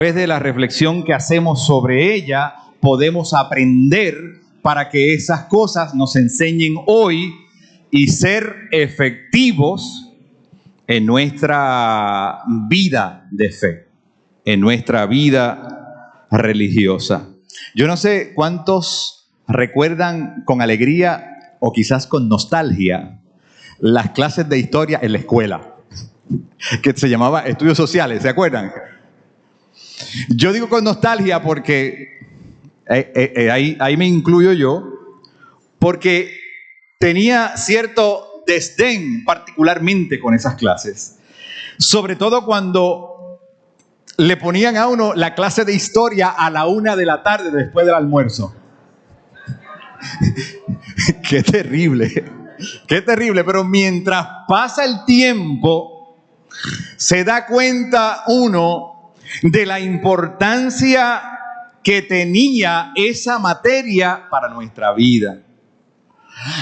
través de la reflexión que hacemos sobre ella, podemos aprender para que esas cosas nos enseñen hoy y ser efectivos en nuestra vida de fe, en nuestra vida religiosa. Yo no sé cuántos recuerdan con alegría o quizás con nostalgia las clases de historia en la escuela, que se llamaba Estudios Sociales, ¿se acuerdan? Yo digo con nostalgia porque ahí me incluyo yo, porque tenía cierto desdén particularmente con esas clases, sobre todo cuando le ponían a uno la clase de historia a la 1 de la tarde después del almuerzo. Qué terrible, pero mientras pasa el tiempo, se da cuenta uno de la importancia que tenía esa materia para nuestra vida.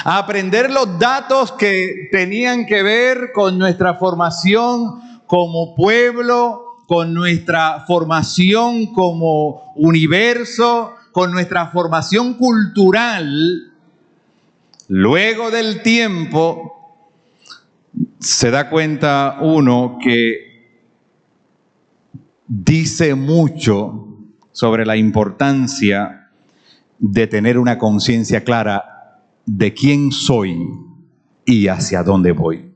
Aprender los datos que tenían que ver con nuestra formación como pueblo, con nuestra formación como universo, con nuestra formación cultural. Luego del tiempo, se da cuenta uno que dice mucho sobre la importancia de tener una conciencia clara de quién soy y hacia dónde voy.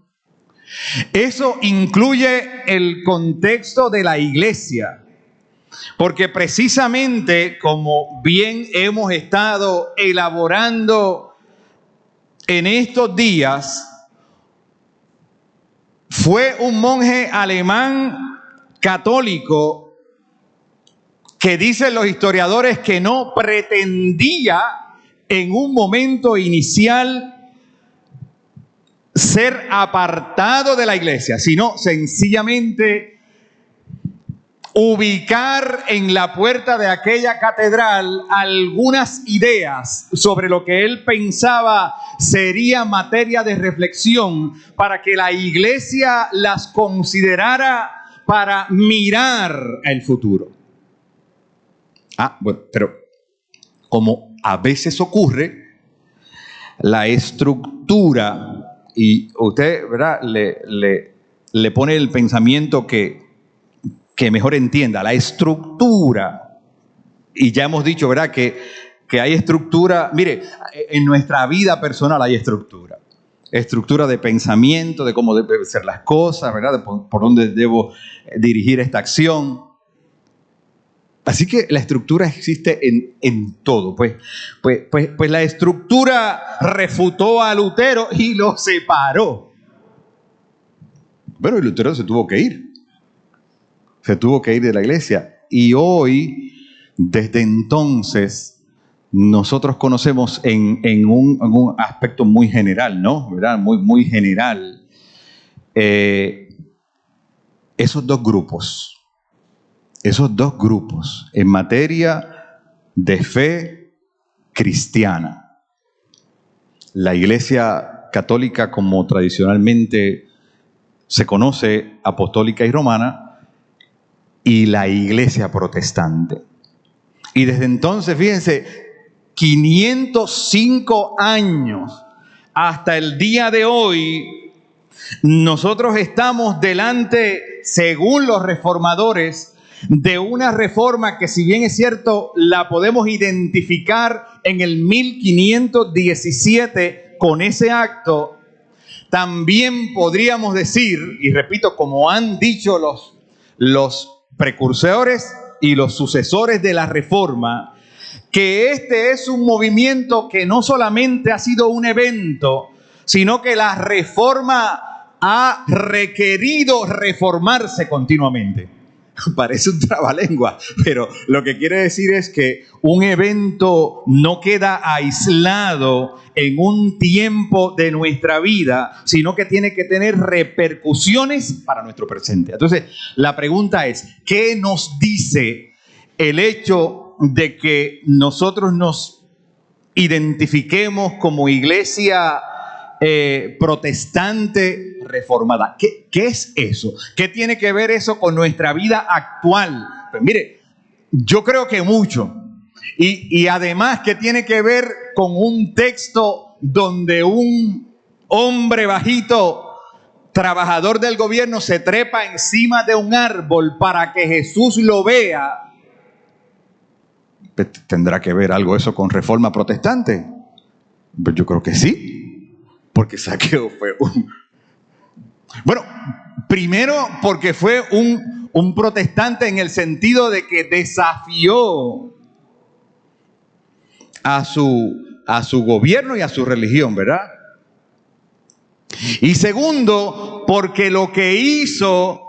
Eso incluye el contexto de la iglesia, porque precisamente como bien hemos estado elaborando en estos días, fue un monje alemán católico que dicen los historiadores que no pretendía en un momento inicial ser apartado de la iglesia, sino sencillamente ubicar en la puerta de aquella catedral algunas ideas sobre lo que él pensaba sería materia de reflexión para que la iglesia las considerara para mirar el futuro. Bueno, pero como a veces ocurre, la estructura, y usted, ¿verdad?, le pone el pensamiento que mejor entienda, la estructura, y ya hemos dicho, ¿verdad?, que hay estructura. Mire, en nuestra vida personal hay estructura de pensamiento, de cómo deben ser las cosas, ¿verdad?, por dónde debo dirigir esta acción. Así que la estructura existe en todo. Pues la estructura refutó a Lutero y lo separó. Bueno, y Lutero se tuvo que ir de la iglesia. Y hoy, desde entonces, nosotros conocemos en un aspecto muy general, ¿no? ¿Verdad? Muy general. Esos dos grupos en materia de fe cristiana. La Iglesia Católica, como tradicionalmente se conoce, apostólica y romana, y la Iglesia Protestante. Y desde entonces, fíjense, 505 años hasta el día de hoy, nosotros estamos delante, según los reformadores, de una reforma que, si bien es cierto, la podemos identificar en el 1517 con ese acto, también podríamos decir, y repito, como han dicho los precursores y los sucesores de la reforma, que este es un movimiento que no solamente ha sido un evento, sino que la reforma ha requerido reformarse continuamente. Parece un trabalengua, pero lo que quiere decir es que un evento no queda aislado en un tiempo de nuestra vida, sino que tiene que tener repercusiones para nuestro presente. Entonces, la pregunta es, ¿qué nos dice el hecho de que nosotros nos identifiquemos como iglesia protestante reformada? ¿Qué es eso? ¿Qué tiene que ver eso con nuestra vida actual Pues mire, yo creo que mucho. Y además que tiene que ver con un texto donde un hombre bajito, trabajador del gobierno, se trepa encima de un árbol para que Jesús lo vea. ¿Tendrá que ver algo eso con Reforma Protestante? Pues yo creo que sí, porque Zaqueo fue bueno, primero porque fue un protestante en el sentido de que desafió a su gobierno y a su religión, ¿verdad? Y segundo, porque lo que hizo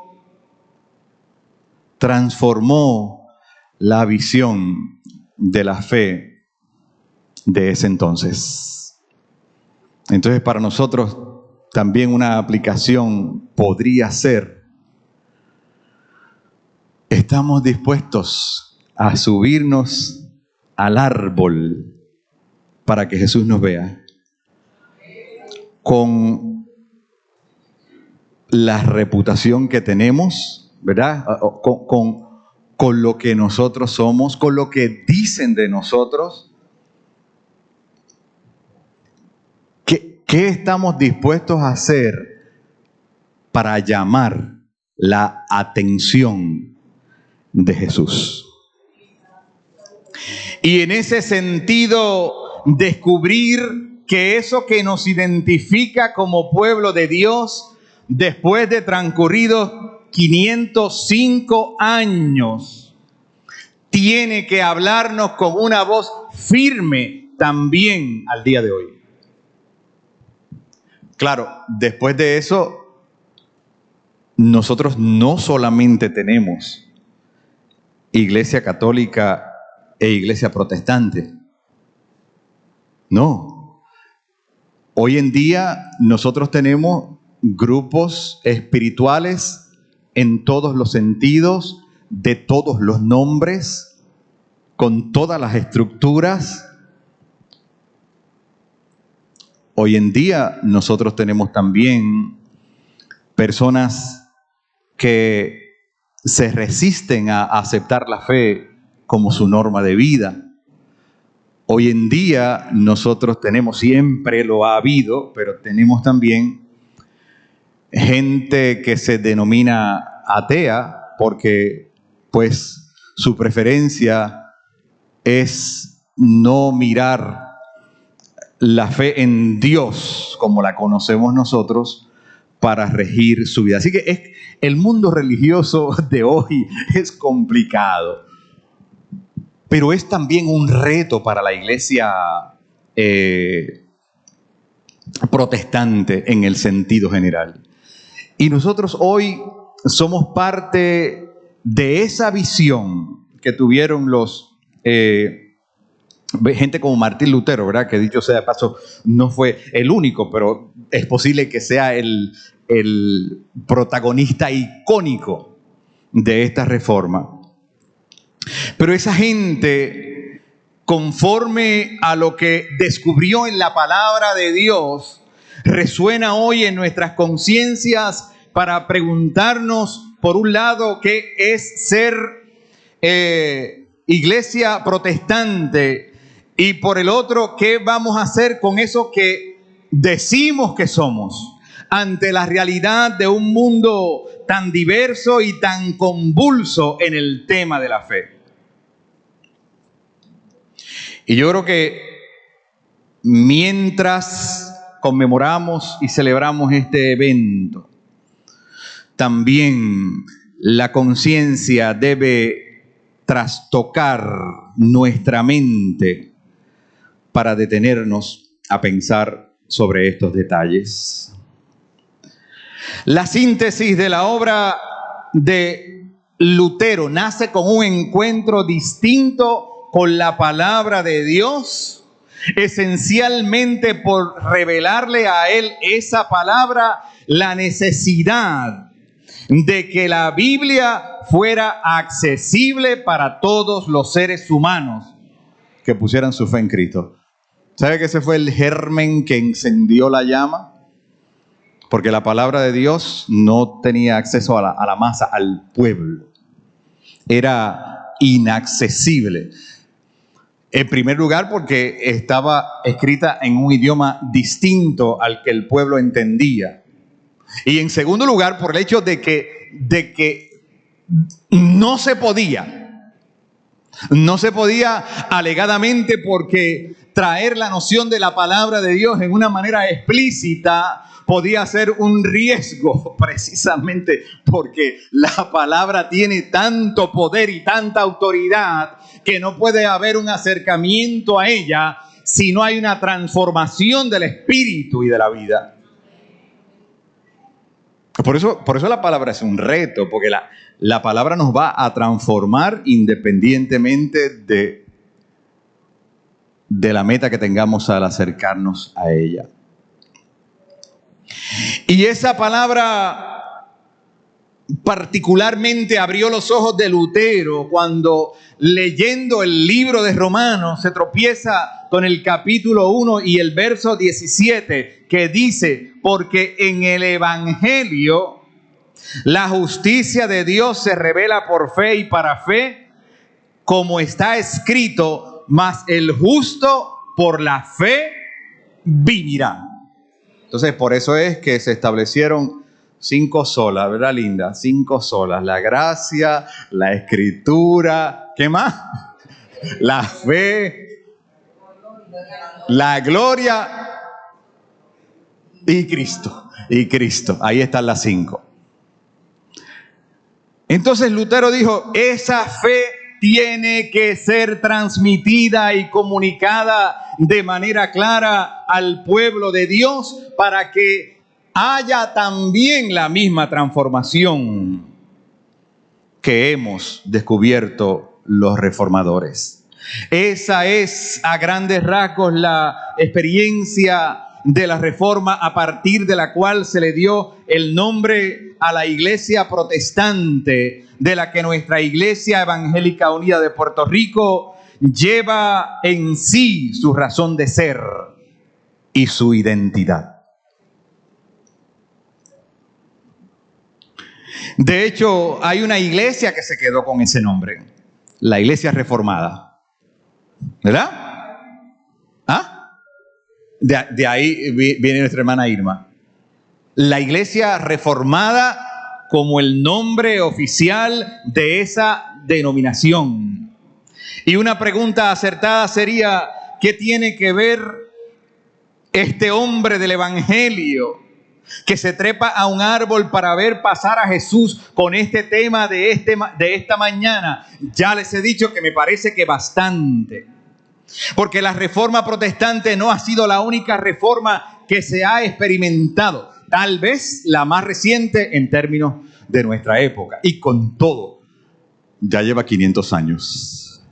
transformó la visión de la fe de ese entonces. Entonces, para nosotros también una aplicación podría ser: ¿estamos dispuestos a subirnos al árbol para que Jesús nos vea? Con la reputación que tenemos, ¿verdad? Con lo que nosotros somos, con lo que dicen de nosotros. ¿Qué estamos dispuestos a hacer para llamar la atención de Jesús? Y en ese sentido, descubrir que eso que nos identifica como pueblo de Dios, después de transcurridos 505 años, tiene que hablarnos con una voz firme también al día de hoy. Claro, después de eso, nosotros no solamente tenemos Iglesia Católica e Iglesia Protestante. No. Hoy en día nosotros tenemos grupos espirituales en todos los sentidos, de todos los nombres, con todas las estructuras. Hoy en día nosotros tenemos también personas que se resisten a aceptar la fe como su norma de vida. Hoy en día nosotros tenemos, siempre lo ha habido, pero tenemos también gente que se denomina atea porque pues su preferencia es no mirar la fe en Dios como la conocemos nosotros para regir su vida. Así que el mundo religioso de hoy es complicado, pero es también un reto para la iglesia protestante en el sentido general. Y nosotros hoy somos parte de esa visión que tuvieron gente como Martín Lutero, ¿verdad? Que dicho sea de paso, no fue el único, pero es posible que sea el protagonista icónico de esta reforma. Pero esa gente, conforme a lo que descubrió en la palabra de Dios, resuena hoy en nuestras conciencias para preguntarnos, por un lado, qué es ser iglesia protestante, y por el otro, qué vamos a hacer con eso que decimos que somos ante la realidad de un mundo tan diverso y tan convulso en el tema de la fe. Y yo creo que mientras conmemoramos y celebramos este evento, también la conciencia debe trastocar nuestra mente para detenernos a pensar sobre estos detalles. La síntesis de la obra de Lutero nace con un encuentro distinto con la palabra de Dios, esencialmente por revelarle a él esa palabra, la necesidad de que la Biblia fuera accesible para todos los seres humanos que pusieran su fe en Cristo. ¿Sabe que ese fue el germen que encendió la llama? Porque la palabra de Dios no tenía acceso a la masa, al pueblo. era inaccesible. En primer lugar, porque estaba escrita en un idioma distinto al que el pueblo entendía. Y en segundo lugar, por el hecho de que no se podía alegadamente, porque traer la noción de la palabra de Dios en una manera explícita podía ser un riesgo, precisamente porque la palabra tiene tanto poder y tanta autoridad que no puede haber un acercamiento a ella si no hay una transformación del espíritu y de la vida. Por eso la palabra es un reto, porque la palabra nos va a transformar independientemente de la meta que tengamos al acercarnos a ella. Y esa palabra particularmente abrió los ojos de Lutero cuando, leyendo el libro de Romanos, se tropieza con el capítulo 1 y el verso 17, que dice: porque en el Evangelio la justicia de Dios se revela por fe y para fe, como está escrito, mas el justo por la fe vivirá. Entonces, por eso es que se establecieron 5 solas, ¿verdad, linda? 5 solas: la gracia, la escritura, ¿qué más? La fe, la gloria y Cristo. Y Cristo, ahí están las 5. Entonces Lutero dijo: esa fe tiene que ser transmitida y comunicada de manera clara al pueblo de Dios para que haya también la misma transformación que hemos descubierto los reformadores. Esa es, a grandes rasgos, la experiencia de la Reforma, a partir de la cual se le dio el nombre a la Iglesia Protestante, de la que nuestra Iglesia Evangélica Unida de Puerto Rico lleva en sí su razón de ser y su identidad. De hecho, hay una iglesia que se quedó con ese nombre, la Iglesia Reformada, ¿verdad? ¿Ah? De ahí viene nuestra hermana Irma. La Iglesia Reformada como el nombre oficial de esa denominación. Y una pregunta acertada sería: ¿qué tiene que ver este hombre del Evangelio que se trepa a un árbol para ver pasar a Jesús con este tema de esta mañana? Ya les he dicho que me parece que bastante. Porque la reforma protestante no ha sido la única reforma que se ha experimentado. Tal vez la más reciente en términos de nuestra época. Y con todo, ya lleva 500 años.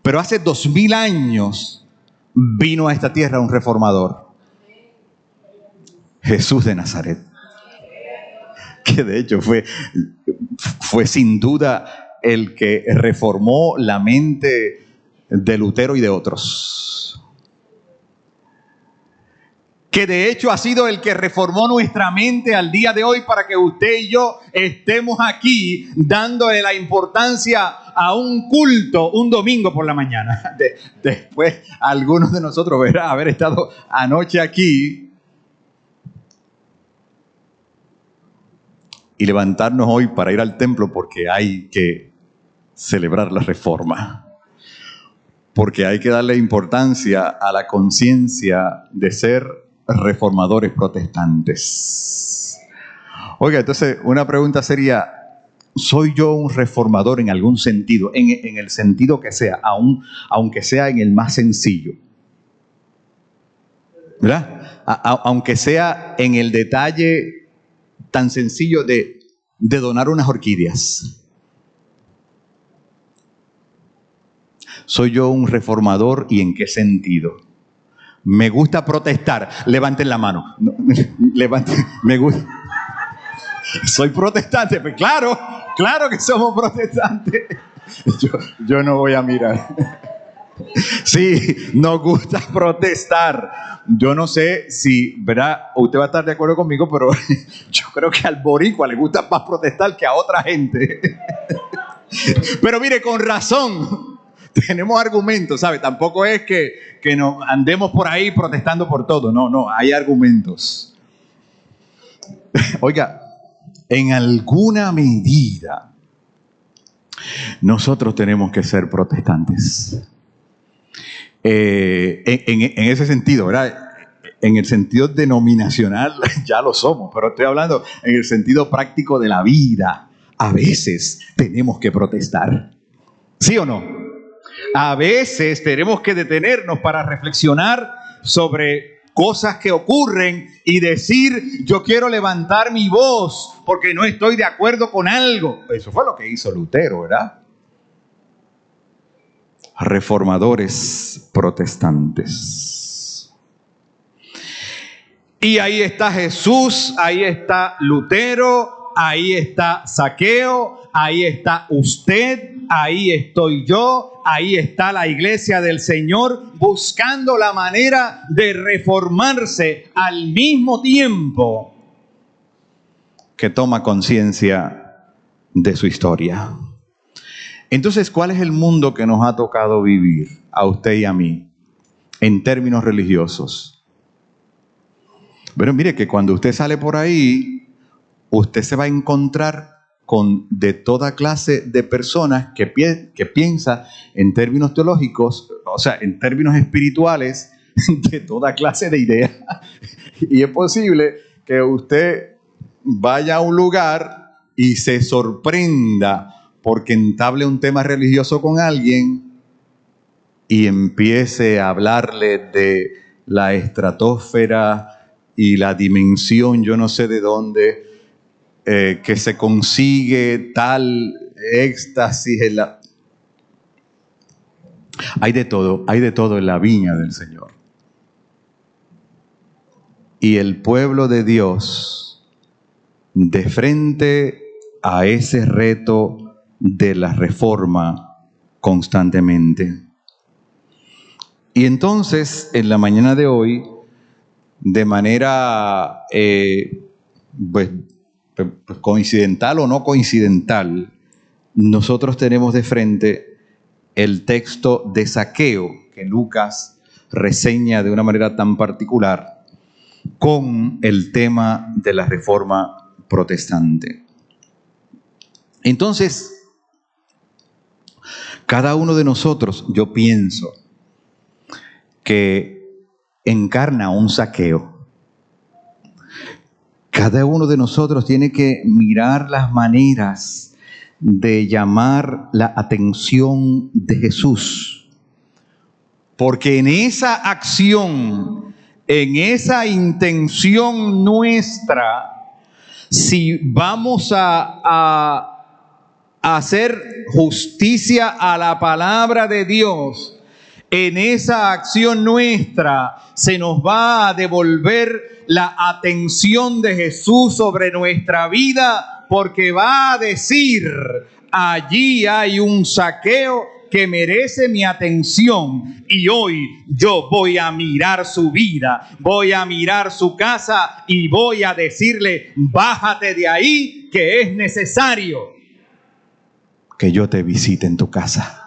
Pero hace 2000 años vino a esta tierra un reformador. Jesús de Nazaret. Que de hecho fue sin duda el que reformó la mente de Lutero y de otros. Que de hecho ha sido el que reformó nuestra mente al día de hoy para que usted y yo estemos aquí dándole la importancia a un culto un domingo por la mañana. Después algunos de nosotros verán haber estado anoche aquí y levantarnos hoy para ir al templo porque hay que celebrar la reforma. Porque hay que darle importancia a la conciencia de ser reformadores protestantes. Oiga, entonces una pregunta sería: ¿soy yo un reformador en algún sentido? En el sentido que sea, aunque sea en el más sencillo, ¿verdad? Aunque sea en el detalle tan sencillo de donar unas orquídeas. ¿Soy yo un reformador y en qué sentido? Me gusta protestar. Levanten la mano. No, levanten. Me gusta. Soy protestante. Pues claro que somos protestantes. Yo no voy a mirar. Sí, nos gusta protestar. Yo no sé si, ¿verdad? Usted va a estar de acuerdo conmigo, pero yo creo que al boricua le gusta más protestar que a otra gente. Pero mire, con razón, tenemos argumentos, ¿sabe? Tampoco es que nos andemos por ahí protestando por todo. No, no, hay argumentos. Oiga, en alguna medida, nosotros tenemos que ser protestantes. En ese sentido, ¿verdad? En el sentido denominacional ya lo somos, pero estoy hablando en el sentido práctico de la vida. A veces tenemos que protestar. ¿Sí o no? A veces tenemos que detenernos para reflexionar sobre cosas que ocurren y decir, yo quiero levantar mi voz porque no estoy de acuerdo con algo. Eso fue lo que hizo Lutero, ¿verdad? Reformadores protestantes. Y ahí está Jesús, ahí está Lutero, ahí está Zaqueo, ahí está usted, ahí estoy yo, ahí está la iglesia del Señor buscando la manera de reformarse al mismo tiempo que toma conciencia de su historia. Entonces, ¿cuál es el mundo que nos ha tocado vivir a usted y a mí en términos religiosos? Pero mire que cuando usted sale por ahí, usted se va a encontrar con de toda clase de personas que piensan en términos teológicos, o sea, en términos espirituales, de toda clase de ideas. Y es posible que usted vaya a un lugar y se sorprenda porque entable un tema religioso con alguien y empiece a hablarle de la estratosfera y la dimensión, yo no sé de dónde, que se consigue tal éxtasis. Hay de todo en la viña del Señor. Y el pueblo de Dios, de frente a ese reto de la reforma constantemente. Y entonces, en la mañana de hoy, de manera pues coincidental o no coincidental, nosotros tenemos de frente el texto de Zaqueo, que Lucas reseña de una manera tan particular, con el tema de la reforma protestante. Entonces, cada uno de nosotros, yo pienso, que encarna un Zaqueo. Cada uno de nosotros tiene que mirar las maneras de llamar la atención de Jesús. Porque en esa acción, en esa intención nuestra, si vamos a hacer justicia a la palabra de Dios, en esa acción nuestra se nos va a devolver la atención de Jesús sobre nuestra vida, porque va a decir, allí hay un Zaqueo que merece mi atención y hoy yo voy a mirar su vida, voy a mirar su casa y voy a decirle, bájate de ahí que es necesario que yo te visite en tu casa.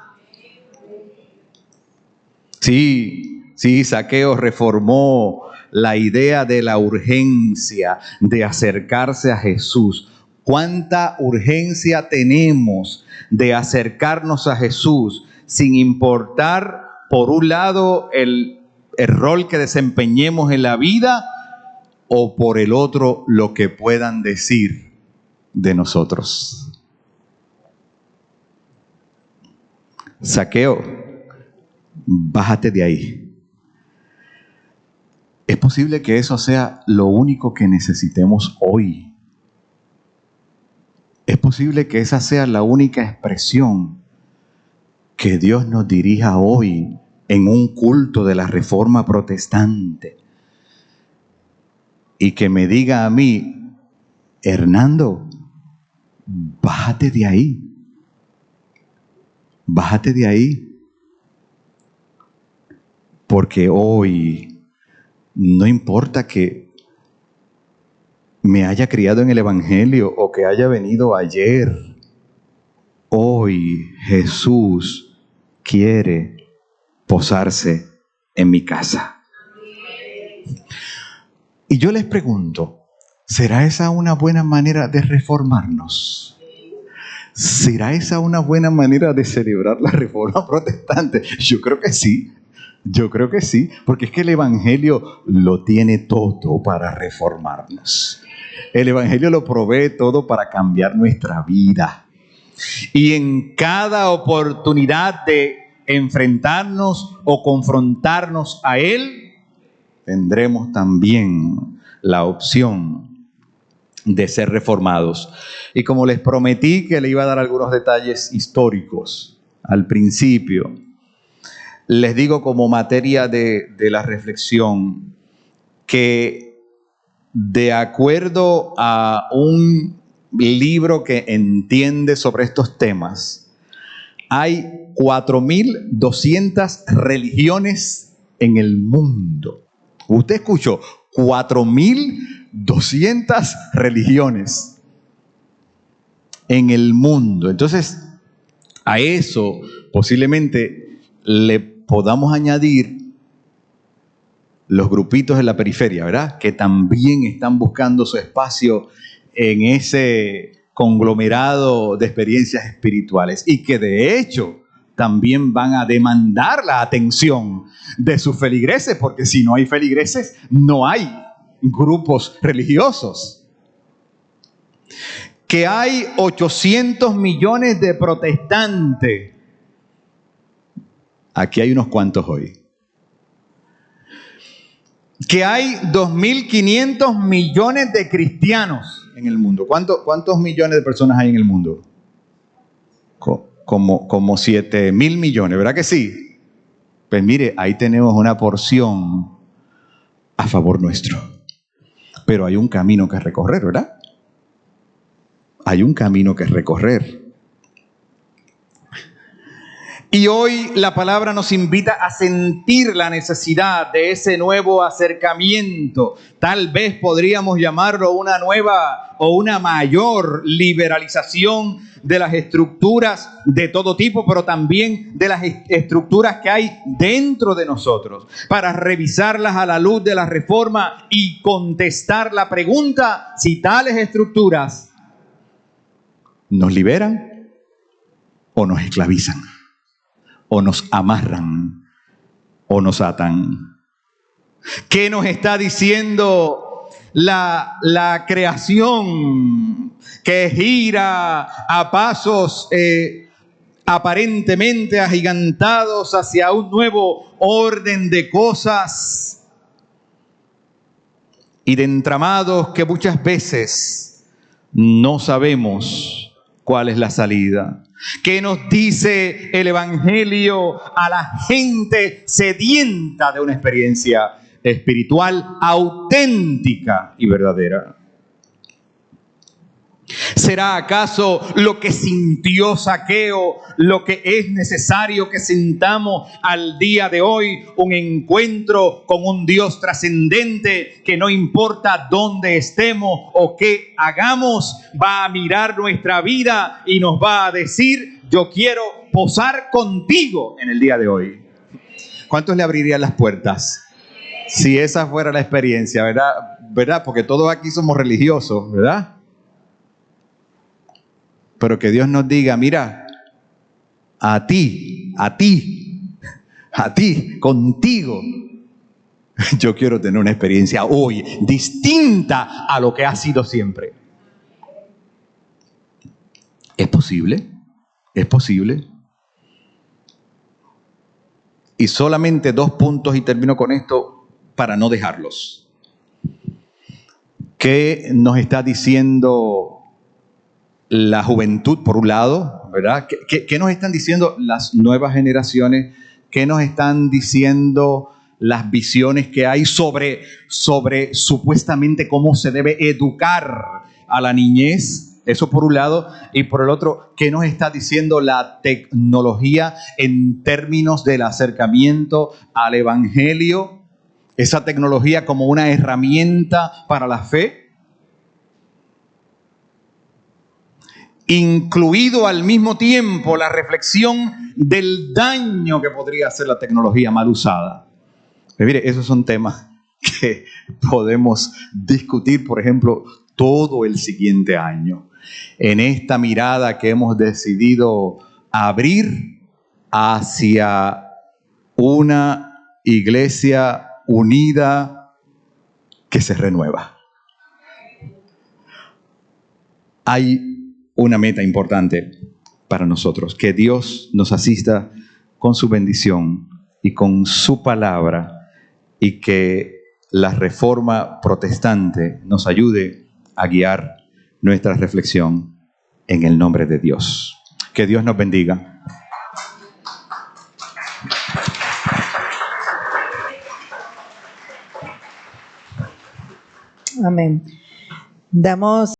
Sí, Zaqueo reformó la idea de la urgencia de acercarse a Jesús. ¿Cuánta urgencia tenemos de acercarnos a Jesús sin importar, por un lado, el rol que desempeñemos en la vida o por el otro, lo que puedan decir de nosotros? Zaqueo, bájate de ahí. Es posible que eso sea lo único que necesitemos hoy. Es posible que esa sea la única expresión que Dios nos dirija hoy en un culto de la Reforma Protestante. Y que me diga a mí, Hernando, bájate de ahí. Bájate de ahí. Porque hoy, no importa que me haya criado en el Evangelio o que haya venido ayer, hoy Jesús quiere posarse en mi casa. Y yo les pregunto, ¿será esa una buena manera de reformarnos? ¿Será esa una buena manera de celebrar la reforma protestante? Yo creo que sí. Yo creo que sí, porque es que el Evangelio lo tiene todo para reformarnos. El Evangelio lo provee todo para cambiar nuestra vida. Y en cada oportunidad de enfrentarnos o confrontarnos a Él, tendremos también la opción de ser reformados. Y como les prometí que le iba a dar algunos detalles históricos al principio, les digo como materia de la reflexión que de acuerdo a un libro que entiende sobre estos temas, hay 4.200 religiones en el mundo. Usted escuchó, 4.200 religiones en el mundo. Entonces, a eso posiblemente le podamos añadir los grupitos de la periferia, ¿verdad? Que también están buscando su espacio en ese conglomerado de experiencias espirituales y que de hecho también van a demandar la atención de sus feligreses, porque si no hay feligreses, no hay grupos religiosos. Que hay 800 millones de protestantes. Aquí hay unos cuantos hoy. Que hay 2.500 millones de cristianos en el mundo. ¿Cuántos millones de personas hay en el mundo? Como 7.000 millones, ¿verdad que sí? Pues mire, ahí tenemos una porción a favor nuestro. Pero hay un camino que recorrer, ¿verdad? Hay un camino que recorrer. Y hoy la palabra nos invita a sentir la necesidad de ese nuevo acercamiento. Tal vez podríamos llamarlo una nueva o una mayor liberalización de las estructuras de todo tipo, pero también de las estructuras que hay dentro de nosotros, para revisarlas a la luz de la reforma y contestar la pregunta si tales estructuras nos liberan o nos esclavizan, o nos amarran, o nos atan. ¿Qué nos está diciendo la creación que gira a pasos aparentemente agigantados hacia un nuevo orden de cosas y de entramados que muchas veces no sabemos cuál es la salida? ¿Qué nos dice el Evangelio a la gente sedienta de una experiencia espiritual auténtica y verdadera? ¿Será acaso lo que sintió Zaqueo lo que es necesario que sintamos al día de hoy? Un encuentro con un Dios trascendente que no importa dónde estemos o qué hagamos, va a mirar nuestra vida y nos va a decir: yo quiero posar contigo en el día de hoy. ¿Cuántos le abrirían las puertas si esa fuera la experiencia, verdad? Porque todos aquí somos religiosos, ¿verdad? Pero que Dios nos diga: mira, a ti, contigo, yo quiero tener una experiencia hoy distinta a lo que ha sido siempre. ¿Es posible? ¿Es posible? Y solamente 2 puntos y termino con esto para no dejarlos. ¿Qué nos está diciendo la juventud, por un lado, ¿verdad? ¿Qué nos están diciendo las nuevas generaciones? ¿Qué nos están diciendo las visiones que hay sobre supuestamente cómo se debe educar a la niñez? Eso por un lado. Y por el otro, ¿qué nos está diciendo la tecnología en términos del acercamiento al Evangelio? Esa tecnología como una herramienta para la fe. Incluido al mismo tiempo la reflexión del daño que podría hacer la tecnología mal usada. Mire, esos son temas que podemos discutir, por ejemplo, todo el siguiente año. En esta mirada que hemos decidido abrir hacia una iglesia unida que se renueva. Hay una meta importante para nosotros, que Dios nos asista con su bendición y con su palabra, y que la reforma protestante nos ayude a guiar nuestra reflexión en el nombre de Dios. Que Dios nos bendiga. Amén. Damos